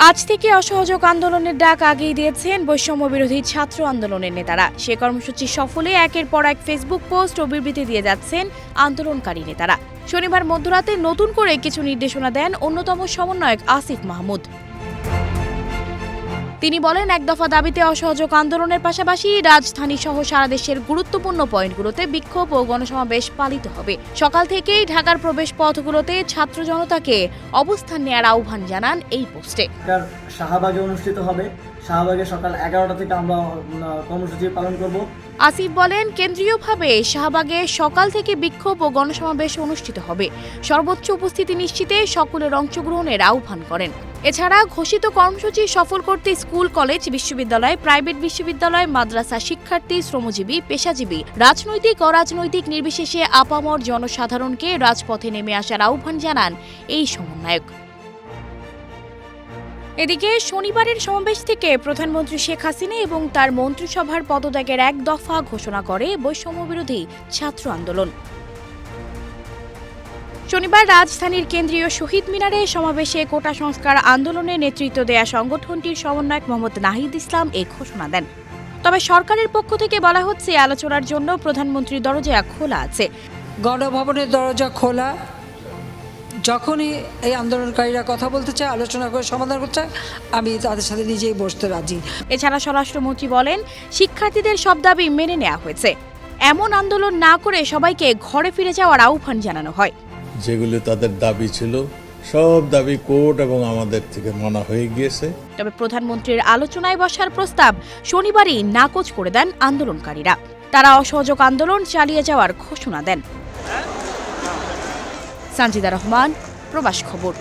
আজ থেকে অসহযোগ আন্দোলনের ডাক আগেই দিয়েছেন বৈষম্য বিরোধী ছাত্র আন্দোলনের নেতারা। সে কর্মসূচি সফলে একের পর এক ফেসবুক পোস্ট ও বিবৃতি দিয়ে যাচ্ছেন আন্দোলনকারী নেতারা। শনিবার মধ্যরাতে নতুন করে কিছু নির্দেশনা দেন অন্যতম সমন্বয়ক আসিফ মাহমুদ। তিনি বলেন, এক দফা দাবিতে অসহযোগ আন্দোলনের পাশাপাশি রাজধানী সহ সারা দেশের গুরুত্বপূর্ণ পয়েন্টগুলোতে বিক্ষোভ ও গণসমাবেশ পালিত হবে। সকাল থেকেই ঢাকার প্রবেশ পথগুলোতে ছাত্র জনতাকে অবস্থান নেওয়ার আহ্বান জানান এই পোস্টে। শাহবাগে অনুষ্ঠিত হবে। শাহবাগে সকাল 11টা থেকে আমরা কর্মসূচি পালন করব। আসিফ বলেন, কেন্দ্রীয়ভাবে শাহবাগে সকাল থেকে বিক্ষোভ ও গণসমাবেশ অনুষ্ঠিত হবে। সর্বোচ্চ উপস্থিতি নিশ্চিতে সকলের অংশগ্রহণের আহ্বান করেন। এছাড়া ঘোষিত কর্মসূচি সফল করতে স্কুল, কলেজ, বিশ্ববিদ্যালয়, প্রাইভেট বিশ্ববিদ্যালয়, মাদ্রাসা শিক্ষার্থী, শ্রমজীবী, পেশাজীবী, রাজনৈতিক অরাজনৈতিক নির্বিশেষে আপামর জনসাধারণকে রাজপথে নেমে আসার আহ্বান জানান এই সমন্বয়ক। এদিকে শনিবারের সমাবেশ থেকে প্রধানমন্ত্রী শেখ হাসিনা এবং তার মন্ত্রিসভার পদত্যাগের এক দফা ঘোষণা করে বৈষম্য বিরোধী ছাত্র আন্দোলন। শনিবার রাজধানীর কেন্দ্রীয় শহীদ মিনারে সমাবেশে কোটা সংস্কার আন্দোলনে নেতৃত্ব দেয়া সংগঠনটির সমন্বয়ক মোহাম্মদ নাহিদ ইসলাম এই ঘোষণা দেন। তবে সরকারের পক্ষ থেকে বলা হচ্ছে, আলোচনার জন্য প্রধানমন্ত্রীর দরজা খোলা আছে। গণভবনের দরজা খোলা। যখনই এই আন্দোলনকারীরা কথা বলতে চায়, আলোচনা করে সমাধান করতে চায়, আমি তাদের সাথে নিজেই বসতে রাজি। এছাড়া স্বরাষ্ট্রমন্ত্রী বলেন, শিক্ষার্থীদের সব দাবি মেনে নেওয়া হয়েছে। এমন আন্দোলন না করে সবাইকে ঘরে ফিরে যাওয়ার আহ্বান জানানো হয়। যেগুলো তাদের দাবি ছিল, সব দাবি কোর্ট এবং আমাদের থেকে মানা হয়ে গিয়েছে। তবে প্রধানমন্ত্রীর আলোচনায় বসার প্রস্তাব শনিবারই নাকচ করে দেন আন্দোলনকারীরা। তারা অসহযোগ আন্দোলন চালিয়ে যাওয়ার ঘোষণা দেন। সানজিদা রহমান, প্রবাস খবর।